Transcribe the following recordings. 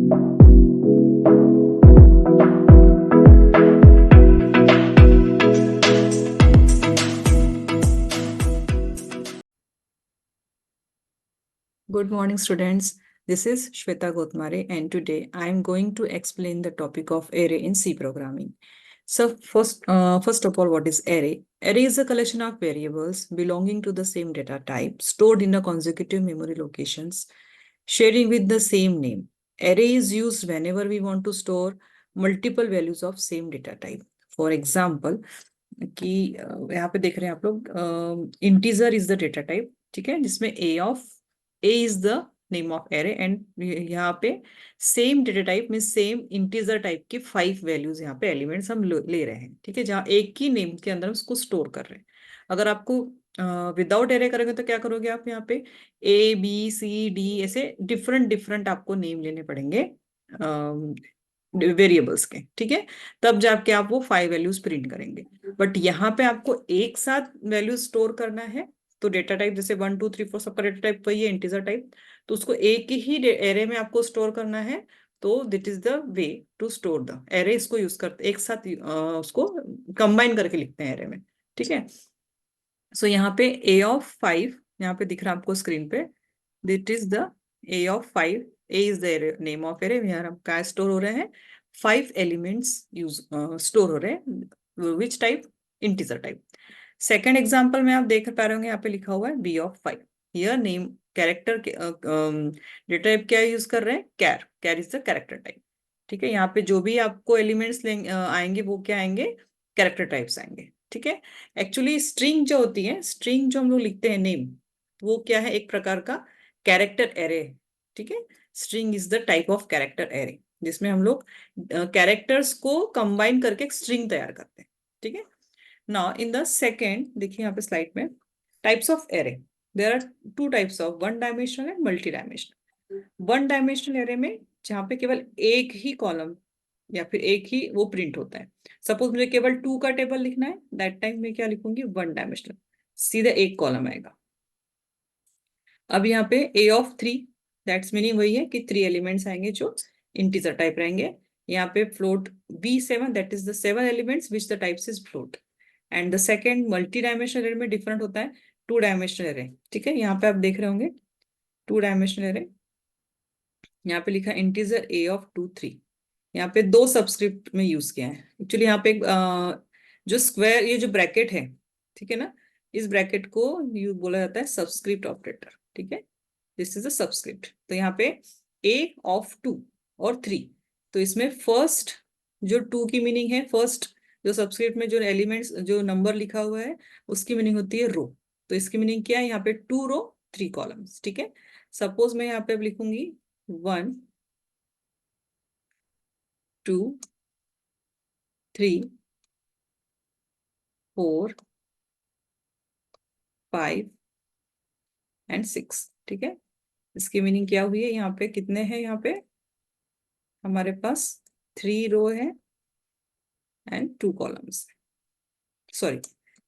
Good morning, students. This is Shweta Gotmare, and today I am going to explain the topic of array in C programming. So first of all, what is array? Array is a collection of variables belonging to the same data type stored in a consecutive memory locations, sharing with the same name. Array is used whenever we want to store multiple values of same data type. For example, कि यहाँ पे देख रहे हैं आप लोग integer is the data type, ठीक है, जिसमें A is the name of array and यहाँ पे सेम डेटा टाइप में सेम इंटीजर टाइप की 5 वैल्यूज यहाँ पे एलिमेंट्स हम ले रहे हैं, ठीक है, जहाँ एक ही नेम के अंदर उसको स्टोर कर रहे हैं। अगर आपको विदाउट एरे करेंगे तो क्या करोगे आप, यहाँ पे A B C D ऐसे डिफरेंट डिफरेंट आपको नेम लेने पड़ेंगे वेरिएबल्स के, ठीक है, तब जाके आप वो 5 वैल्यूज प्रिंट करेंगे। बट यहाँ पे आपको एक साथ वैल्यूज स्टोर करना है, तो डेटा टाइप जैसे 1 2 3 4 सबका डेटा टाइप वही है, इंटीजर टाइप, तो उसको एक ही एरे में आपको स्टोर करना है। तो that is the way to store the array, इसको यूज करते एक साथ उसको कंबाइन करके लिखते हैं एरे में, ठीक है। सो यहाँ पे A of 5 यहाँ पे दिख रहा है आपको स्क्रीन पे, that is the A of 5, A is the name of array, यहाँ क्या स्टोर हो रहे हैं 5 एलिमेंट्स यूज स्टोर हो रहे हैं, which type, integer type. Second example में आप देख पा रहे होंगे यहाँ पे लिखा हुआ है B of 5, यह नेम कैरेक्टर डेटा टाइप क्या यूज कर रहे हैं, कैर इज द कैरेक्टर टाइप, ठीक है। यहाँ पे जो भी आपको एलिमेंट्स आएंगे वो क्या आएंगे, कैरेक्टर टाइप्स आएंगे, ठीक है। एक्चुअली स्ट्रिंग जो होती है, स्ट्रिंग जो हम लोग लिखते हैं नेम, वो क्या है, एक प्रकार का कैरेक्टर एरे, ठीक है। String is the type of character array, जिसमें हम लोग कैरेक्टर्स को कंबाइन करके एक स्ट्रिंग तैयार करते हैं, ठीक है। नाउ इन द सेकेंड, देखिए यहाँ पे स्लाइड में types of array, there are 2 types of, one dimensional and multi dimensional. One dimensional array में जहाँ पे केवल एक ही कॉलम या फिर एक ही वो प्रिंट होता है, सपोज मुझे केवल 2 का टेबल लिखना है, दैट टाइम में क्या लिखूंगी, वन डायमेंशनल, सीधा एक कॉलम आएगा। अब यहाँ पे A of 3, दैट्स मीनिंग वही है कि 3 एलिमेंट्स आएंगे जो इंटीजर टाइप रहेंगे। यहाँ पे float B7, that is the 7 elements which the types is float. And the second multi dimensional array में डिफरेंट होता है, 2 डायमेंशनल एरे, ठीक है। यहाँ पे आप देख रहे होंगे 2 डायमेंशनल एरे, यहाँ पे लिखा इंटीजर A of 2 3, यहाँ पे 2 सब्सक्रिप्ट में यूज किया है। एक्चुअली यहाँ पे जो स्क्वायर, ये जो ब्रैकेट है, ठीक है ना, इस ब्रैकेट को यू बोला जाता है सबस्क्रिप्ट ऑपरेटर, ठीक है, दिस इज अ सबस्क्रिप्ट। तो यहाँ पे A of 2 और 3, तो इसमें फर्स्ट जो 2 की मीनिंग है, फर्स्ट जो सबस्क्रिप्ट में जो एलिमेंट्स जो नंबर लिखा हुआ है उसकी मीनिंग होती है रो, तो इसकी मीनिंग क्या है, यहाँ पे 2 रो 3 कॉलम्स, ठीक है। सपोज मैं यहाँ पे लिखूंगी 1 2 3 4 5 एंड 6, ठीक है। इसकी मीनिंग क्या हुई है, यहाँ पे कितने हैं, यहाँ पे हमारे पास 3 रो है एंड 2 कॉलम्स, सॉरी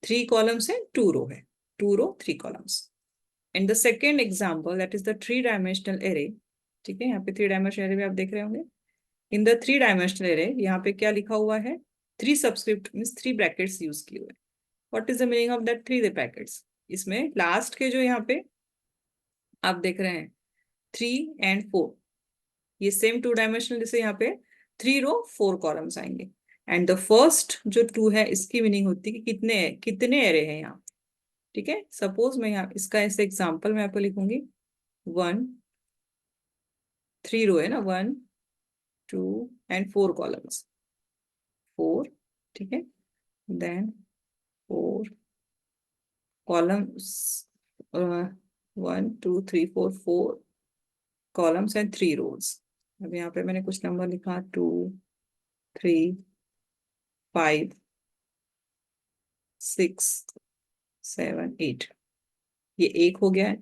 3 कॉलम्स है 2 रो है, 2 रो 3 columns. And the second example that is the 3 dimensional array, ठीक है, यहाँ पे 3 डायमेंशनल एरे भी आप देख रहे होंगे। इन द 3 डायमेंशनल एरे यहाँ पे क्या लिखा हुआ है, 3 सबस्क्रिप्ट मीन्स 3 ब्रैकेट्स यूज किए हुए। What is the meaning of that 3 brackets, इसमें लास्ट के जो यहाँ पे आप देख रहे हैं 3 एंड 4, ये सेम 2 डायमेंशनल, जैसे यहाँ पे 3 रो 4 कॉलम्स आएंगे। एंड द फर्स्ट जो 2 है इसकी मीनिंग होती है कि कितने कितने एरे हैं यहाँ, ठीक है। सपोज मैं यहाँ इसका ऐसे एग्जांपल मैं आपको लिखूंगी 1 3 रो है ना, 1 2 एंड 4 कॉलम्स, 4, ठीक है, देन 4 कॉलम्स, 1 2 3 4 कॉलम्स एंड 3 रोज। अब यहाँ पे मैंने कुछ नंबर लिखा 2 3 5 6 7 8, ये एक हो गया है।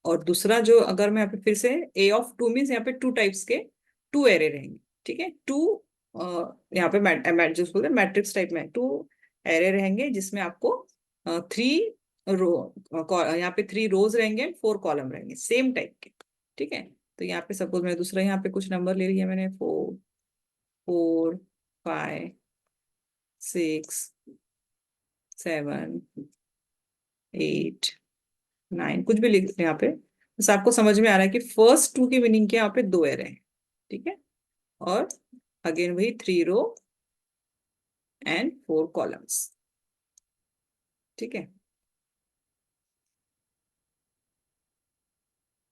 और दूसरा जो अगर मैं यहाँ पे फिर से A of 2 मीन्स यहाँ पे 2 टाइप्स के 2 एरे रहेंगे, ठीक है, 2 यहाँ पे जो बोलते हैं मैट्रिक्स टाइप में 2 एरे रहेंगे, जिसमें आपको 3 रो यहाँ पे 3 रोज रहेंगे, 4 कॉलम रहेंगे सेम टाइप के, ठीक है। तो यहाँ पे सपोज मैं दूसरा यहाँ पे कुछ नंबर ले लिया मैंने, 4 4 5 6 7 8 9, कुछ भी लिख लें यहाँ पे, बस आपको समझ में आ रहा है कि फर्स्ट टू की मीनिंग के यहाँ पे 2 एरे हैं, ठीक है। और अगेन वही 3 रो एंड 4 कॉलम्स, ठीक है।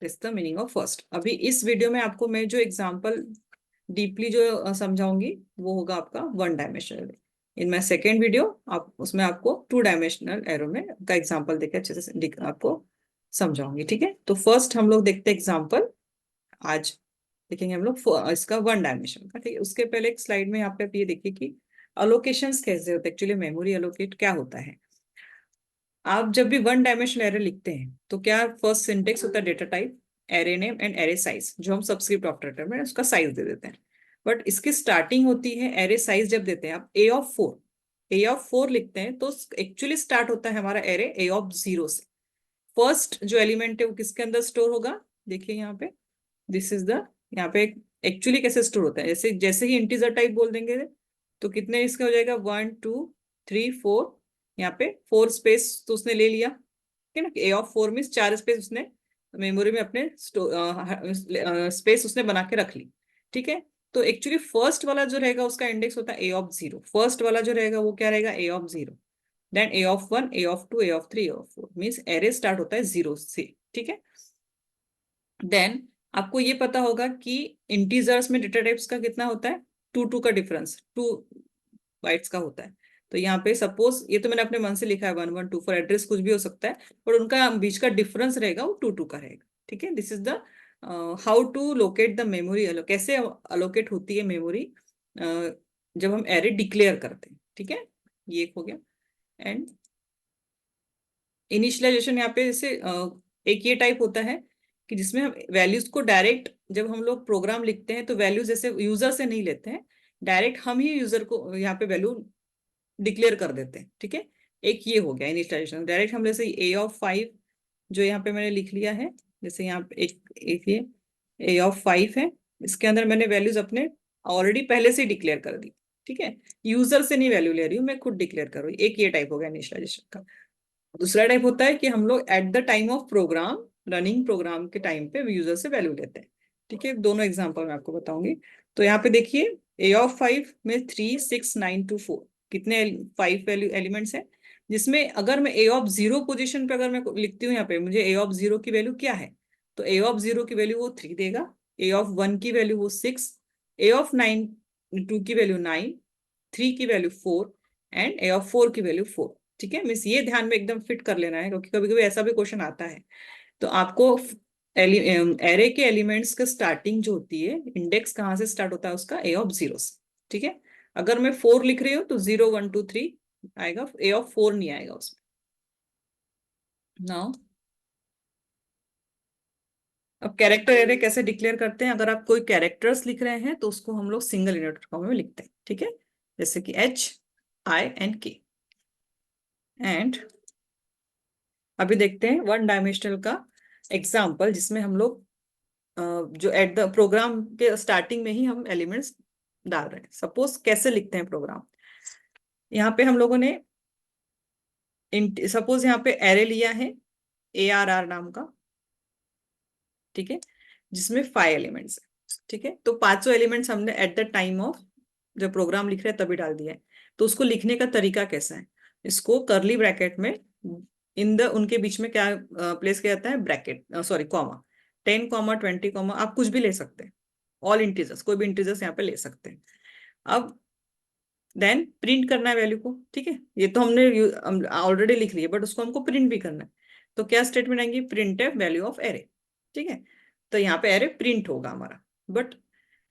This the meaning of first. अभी इस वीडियो में आपको मैं जो एग्जांपल डीपली जो समझाऊंगी वो होगा आपका 1 dimensional. In my second video आप उसमें आपको 2 डायमेंशनल एरो में का एग्जांपल देकर अच्छे से आपको समझाऊंगी, ठीक है। तो फर्स्ट हम लोग देखते हैं एग्जांपल, आज देखेंगे हम लोग इसका 1 डायमेंशन का, ठीक है। उसके पहले एक स्लाइड में यहाँ पे आप ये देखिए कि अलोकेशंस कैसे होते हैं, एक्चुअली मेमोरी अलोकेट क्या होता है। आप जब भी 1 डायमेंशनल एरे लिखते हैं तो क्या फर्स्ट सिंटेक्स होता है data type, array name and array size, जो हम सबस्क्रिप्ट ऑपरेटर में उसका साइज दे देते हैं। बट इसकी स्टार्टिंग होती है एरे साइज, जब देते हैं आप ए ऑफ 4 लिखते हैं तो एक्चुअली स्टार्ट होता है हमारा एरे A0 से। फर्स्ट जो एलिमेंट है वो किसके अंदर स्टोर होगा, देखिए यहाँ पे, दिस इज द, यहाँ पे एक्चुअली कैसे स्टोर होता है, जैसे जैसे ही इंटीजर टाइप बोल देंगे तो कितने इसका हो जाएगा, 1 2 3 4, यहाँ पे 4 स्पेस तो उसने ले लिया, ठीक है ना। A of 4 मीन्स 4 स्पेस उसने मेमोरी में अपने स्पेस उसने बना के रख ली, ठीक है। तो एक्चुअली फर्स्ट वाला जो रहेगा उसका इंडेक्स होता है A of 0, फर्स्ट वाला जो रहेगा वो क्या रहेगा, A of 0, then A of 1 A of 2 A of 3 A of 4, means array start होता है 0 से, ठीक है। देन आपको ये पता होगा कि इंटीजर्स में डेटा टाइप्स का कितना होता है, 2 का डिफरेंस, 2 बाइट्स का होता है। तो यहाँ पे सपोज ये तो मैंने अपने मन से लिखा है 1 1 2 फॉर एड्रेस कुछ भी हो सकता है, पर उनका बीच का डिफरेंस रहेगा वो 2 का रहेगा, ठीक है। This is the how to locate the memory, कैसे अलोकेट होती है मेमोरी जब हम एरे डिक्लेयर करते हैं, ठीक है। ये एक हो गया। एंड इनिशियलाइजेशन यहाँ पे जैसे एक ये टाइप होता है कि जिसमें हम वैल्यूज को डायरेक्ट, जब हम लोग प्रोग्राम लिखते हैं तो वैल्यूज जैसे यूजर से नहीं लेते हैं, डायरेक्ट हम ही यूजर को यहाँ पे वैल्यू डिक्लेयर कर देते हैं, ठीक है। एक ये हो गया इनिशियलाइजेशन डायरेक्ट, हम जैसे A of 5 जो यहाँ पे मैंने लिख लिया है, जैसे यहाँ पे एक ये A of 5 है, इसके अंदर मैंने वैल्यूज अपने ऑलरेडी पहले से डिक्लेयर कर दी, ठीक है। यूजर से नहीं वैल्यू ले रही हूँ, मैं खुद डिक्लेयर कर रही हूँ। एक ये टाइप हो गया इनिशियलाइजेशन का। दूसरा टाइप होता है कि हम लोग at the time of program, running program के टाइम पे यूजर से वैल्यू लेते हैं, ठीक है। दोनों एग्जांपल मैं आपको बताऊंगी। तो यहाँ पे देखिए A of 5 में 3 6 9 2 4 कितने 5 वैल्यू एलिमेंट्स हैं, जिसमें अगर मैं A of 0 पोजिशन पे अगर मैं लिखती हूँ यहाँ पे मुझे A of 0 की वैल्यू क्या है, तो A of 0 की वैल्यू वो 3 देगा, A of 1 की वैल्यू वो 6, A of 2 की वैल्यू 9, 3 की वैल्यू 4 एंड A of 4 की वैल्यू 4, ठीक है। मीन्स ये ध्यान में एकदम फिट कर लेना है, क्योंकि कभी कभी ऐसा भी क्वेश्चन आता है। तो आपको एरे के एलिमेंट्स का स्टार्टिंग जो होती है, इंडेक्स कहाँ से स्टार्ट होता है उसका, A of 0 से, ठीक है। अगर मैं 4 लिख रही हूँ तो 0 1 2 3 आएगा, A of 4 नहीं आएगा उसमें। नाउ अब कैरेक्टर एरे कैसे डिक्लेयर करते हैं, अगर आप कोई कैरेक्टर्स लिख रहे हैं तो उसको हम लोग सिंगल इनवर्टेड कॉमा में लिखते हैं, ठीक है, जैसे कि HINK। एंड अभी देखते हैं 1 डायमेंशनल का एग्जाम्पल, जिसमें हम लोग जो एट द प्रोग्राम के स्टार्टिंग में ही हम एलिमेंट्स डाल रहे हैं। सपोज कैसे लिखते हैं प्रोग्राम, यहाँ पे हम लोगों ने सपोज यहाँ पे एरे लिया है ARR नाम का, ठीक है, जिसमें 5 एलिमेंट्स है, ठीक है। तो 500 एलिमेंट्स हमने एट द टाइम ऑफ जब प्रोग्राम लिख रहे हैं तभी डाल दिया है। तो उसको लिखने का तरीका कैसा है, इसको करली ब्रैकेट में इन द उनके बीच में क्या प्लेस किया जाता है, ब्रैकेट सॉरी कॉमा, 10 20 आप कुछ भी ले सकते हैं, ऑल इंटीजर्स, कोई भी इंटीजर्स यहाँ पे ले सकते हैं। अब देन प्रिंट करना है वैल्यू को, ठीक है। ये तो हमने ऑलरेडी लिख लिया, बट उसको हमको प्रिंट भी करना है। तो क्या स्टेटमेंट आएंगी, print F value of array, ठीक है। तो यहाँ पे एरे प्रिंट होगा हमारा, बट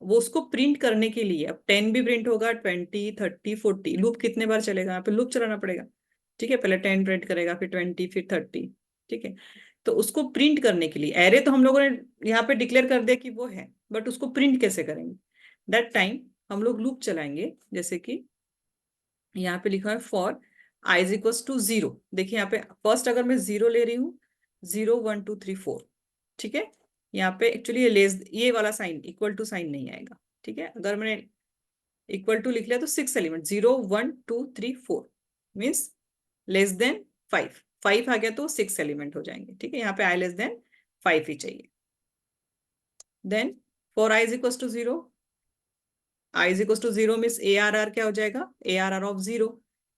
वो उसको प्रिंट करने के लिए अब 10 भी प्रिंट होगा, 20 30 40 लूप कितने बार चलेगा, यहाँ पे लूप चलाना पड़ेगा, ठीक है। पहले 10 प्रिंट करेगा, फिर 20 फिर 30, ठीक है। तो उसको प्रिंट करने के लिए एरे तो हम लोगों ने यहाँ पे डिक्लेयर कर दिया कि वो है, बट उसको प्रिंट कैसे करेंगे, दैट टाइम हम लोग लूप चलाएंगे। जैसे कि यहाँ पे लिखा है फॉर I = 0, देखिए यहाँ पे फर्स्ट अगर मैं 0 ले रही हूँ, 0 1 2 3 4, ठीक है। यहाँ पे एक्चुअली ये लेस, ये वाला साइन इक्वल टू साइन नहीं आएगा, ठीक है। अगर मैंने इक्वल टू लिख लिया तो 6 एलिमेंट 0 1 2 3 4 मीन्स लेस देन 5, 5 आ गया तो 6 एलिमेंट हो जाएंगे, ठीक है। यहाँ पे आई लेस देन 5 ही चाहिए। Then for I is equal to 0, I is equal to 0 means A R R क्या हो जाएगा, ए आर आर ऑफ 0,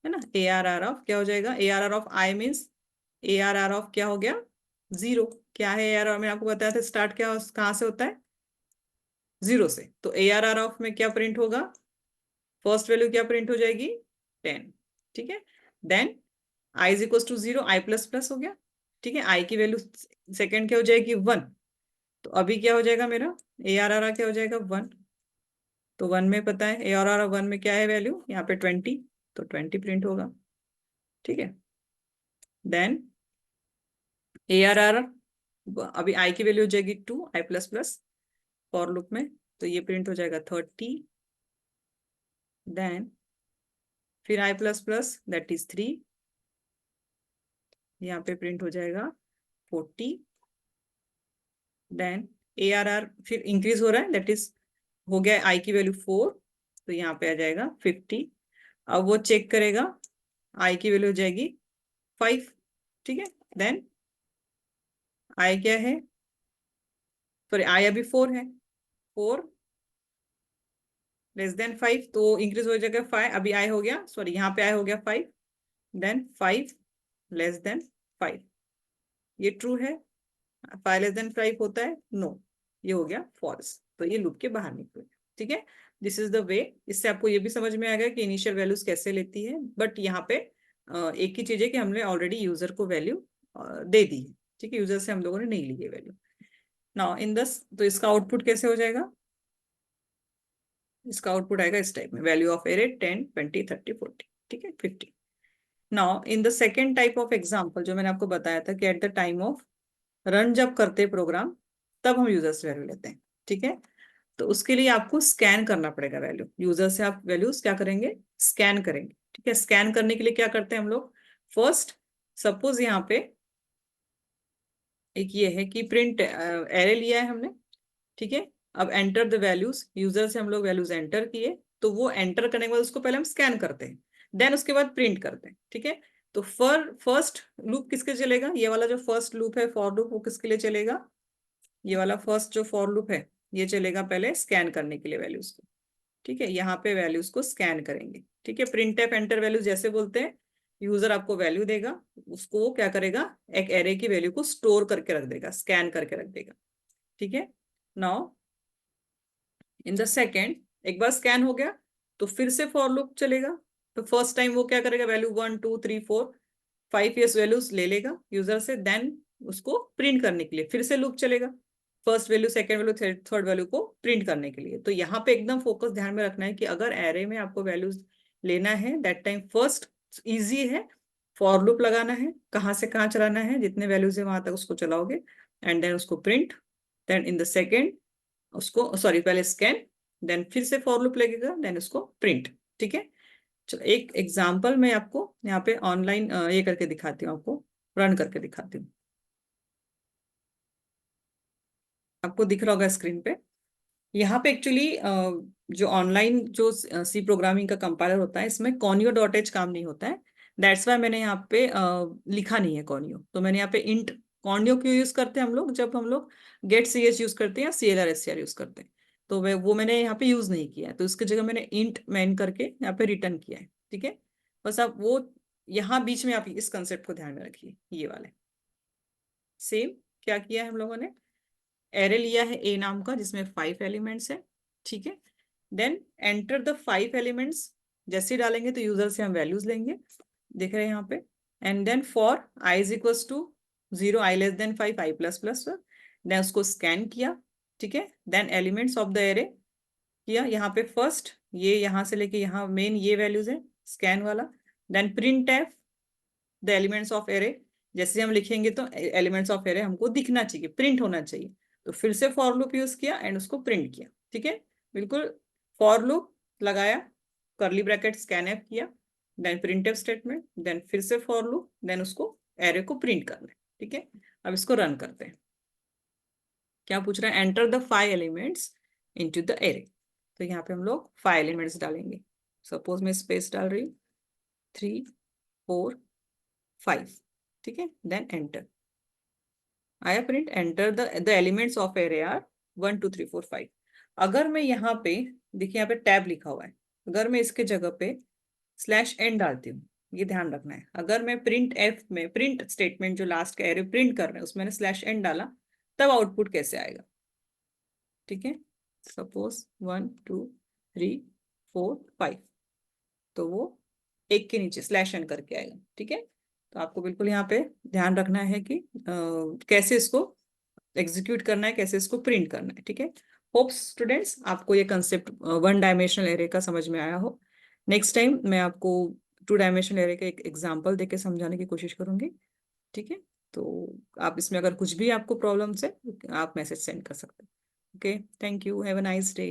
है ना। ए आर आर ऑफ क्या हो जाएगा, A R R of I means A R R of क्या हो गया 0। क्या है ए आर आर, मैंने आपको बताया था स्टार्ट क्या कहाँ से होता है, 0 से। तो ए आर आर ऑफ में क्या प्रिंट होगा, फर्स्ट वैल्यू क्या प्रिंट हो जाएगी 10, ठीक है। Then I is equal to 0, I plus plus हो गया, ठीक है। आई की वैल्यू सेकंड क्या हो जाएगी 1, तो अभी क्या हो जाएगा मेरा ए आर आर क्या हो जाएगा 1। तो 1 में पता है ए आर आर 1 में क्या है वैल्यू, यहाँ पे 20, तो 20 प्रिंट होगा, ठीक है। देन ए आर आर अभी आई की वैल्यू हो जाएगी 2, आई प्लस प्लस फॉर लूप में, तो ये प्रिंट हो जाएगा 30। देन फिर आई प्लस प्लस दैट इज 3, यहाँ पे प्रिंट हो जाएगा 40। देन ए आर आर फिर इंक्रीज हो रहा है, दैट इज हो गया आई की वैल्यू 4, तो यहाँ पे आ जाएगा 50। अब वो चेक करेगा, आई की वैल्यू हो जाएगी 5, ठीक है। देन आई क्या है, सॉरी आई अभी 4 है, 4 लेस देन 5, तो इंक्रीज हो जाएगा 5, अभी आई हो गया, सॉरी यहाँ पे आई हो गया 5। देन 5 लेस देन 5, ये ट्रू है, 5 लेस देन 5 होता है नो, ये हो गया फॉल्स, तो ये लूप के बाहर निकल गया, ठीक है। दिस इज द वे। इससे आपको ये भी समझ में आ गया कि इनिशियल वैल्यूज कैसे लेती है। बट यहाँ पे एक ही चीज है कि हमने ऑलरेडी यूजर को वैल्यू दे दी है, ठीक है। यूजर से हम लोगों ने नहीं ली है वैल्यू। नाउ इन दस, तो इसका आउटपुट कैसे हो जाएगा, इसका आउटपुट आएगा इस टाइप में, वैल्यू ऑफ एरे 10 20 30 40, ठीक है 50। Now in the second type of example जो मैंने आपको बताया था कि eight the time of run जब करते हैं प्रोग्राम तब हम यूजर से वैल्यू लेते हैं, ठीक है। तो उसके लिए आपको स्कैन करना पड़ेगा वैल्यू, यूजर से आप वैल्यूज क्या करेंगे, स्कैन करेंगे, ठीक है। स्कैन करने के लिए क्या करते हैं हम लोग, फर्स्ट सपोज यहाँ पे एक ये है कि प्रिंट एरे लिया है हमने, ठीक है। अब एंटर द वैल्यूज, यूजर से हम लोग वैल्यूज एंटर किए, तो वो एंटर करने के बाद उसको पहले हम स्कैन करते हैं, देन उसके बाद प्रिंट करते हैं, ठीक है। तो फर्स्ट लूप किसके चलेगा, ये वाला जो फर्स्ट लूप है फॉर लूप, वो किसके लिए चलेगा, ये वाला फर्स्ट जो फॉर लूप है ये चलेगा पहले स्कैन करने के लिए वैल्यूज को, ठीक है। यहाँ पे वैल्यूज को स्कैन करेंगे, ठीक है। प्रिंट एफ एंटर वैल्यूज जैसे बोलते हैं, यूजर आपको वैल्यू देगा, उसको वो क्या करेगा, एक एरे की वैल्यू को स्टोर करके रख देगा, स्कैन करके रख देगा, ठीक है। नाउ इन द सेकेंड, एक बार स्कैन हो गया तो फिर से फॉर लूप चलेगा। तो फर्स्ट टाइम वो क्या करेगा, वैल्यू 1 2 3 4 5 ईयर्स वैल्यूज ले लेगा यूजर से, देन उसको प्रिंट करने के लिए फिर से लूप चलेगा, first value second value third value को प्रिंट करने के लिए। तो यहाँ पे एकदम फोकस ध्यान में रखना है कि अगर एरे में आपको वैल्यूज लेना है दैट टाइम फर्स्ट इजी है, फॉर लूप लगाना है, कहाँ से कहाँ चलाना है, जितने वैल्यूज है वहां तक उसको चलाओगे, एंड देन उसको print, then in the second उसको, सॉरी पहले स्कैन, देन फिर से फॉर लूप लगेगा, देन उसको प्रिंट, ठीक है। चलो एक एग्जांपल मैं आपको यहाँ पे ऑनलाइन ये करके दिखाती हूँ, आपको रन करके दिखाती हूँ। आपको दिख रहा होगा स्क्रीन पे, यहाँ पे एक्चुअली जो ऑनलाइन जो सी प्रोग्रामिंग का कंपाइलर होता है इसमें कॉनियो डॉट एच काम नहीं होता है, दैट्स वाई मैंने यहाँ पे लिखा नहीं है कॉनियो। तो मैंने यहाँ पे इंट, कॉनियो क्यों यूज करते हैं हम लोग, जब हम लोग गेट सी एच यूज करते हैं या C L R S C R use करते हैं, तो वो मैंने यहाँ पे यूज नहीं किया है, तो इसकी जगह मैंने इंट मैन करके यहाँ पे रिटर्न किया है, ठीक है। बस आप वो यहाँ बीच में आप इस कंसेप्ट को ध्यान में रखिए, ये वाले सेम क्या किया है हम लोगों ने, एरे लिया है ए नाम का जिसमें 5 एलिमेंट्स है, ठीक है। देन एंटर द 5 एलिमेंट्स, जैसे ही डालेंगे तो यूजर से हम वैल्यूज लेंगे, देख रहे हैं यहाँ पे। And then for I is equal to 0, I less than 5, I plus plus, then उसको स्कैन किया, ठीक है। Then elements of the array किया, यहाँ पे फर्स्ट ये यहाँ से लेके यहाँ मेन ये वैल्यूज है स्कैन वाला, then print F the elements of array, जैसे हम लिखेंगे तो एलिमेंट्स ऑफ एरे हमको दिखना चाहिए, प्रिंट होना चाहिए, तो फिर से फॉर लूप यूज किया एंड उसको प्रिंट किया, ठीक है। बिल्कुल फॉर लूप लगाया, करली ब्रैकेट स्कैन एफ किया, then print F statement, then फिर से फॉर लूप, देन उसको एरे को प्रिंट करना है, ठीक है। अब इसको रन करते हैं। क्या पूछ रहा है, enter the 5 elements into the array. तो यहाँ पे हम लोग 5 एलिमेंट्स डालेंगे। सपोज मैं स्पेस डाल रही हूँ 3 4 5, ठीक है, देन एंटर। आया print, enter the elements of array are 1 2 3 4 5। अगर मैं यहाँ पे, देखिए यहाँ पे टैब लिखा हुआ है, अगर मैं इसके जगह पे स्लैश एन डालती हूँ, ये ध्यान रखना है, अगर मैं प्रिंट एफ में प्रिंट स्टेटमेंट जो लास्ट का एरे प्रिंट कर रहे हैं उसमें स्लैश एन डाला, तब आउटपुट कैसे आएगा, ठीक है। सपोज 1 2 3 4 5, तो वो एक के नीचे स्लैश एन करके आएगा, ठीक है। तो आपको बिल्कुल यहाँ पे ध्यान रखना है कि कैसे इसको एग्जीक्यूट करना है, कैसे इसको प्रिंट करना है, ठीक है। होप स्टूडेंट्स आपको ये कंसेप्ट 1 डायमेंशनल एरे का समझ में आया हो। नेक्स्ट टाइम मैं आपको 2 डायमेंशनल एरे का एक एग्जांपल देके समझाने की कोशिश करूंगी, ठीक है। तो आप इसमें अगर कुछ भी आपको प्रॉब्लम्स है, आप मैसेज सेंड कर सकते हैं। Okay, thank you, have a nice day.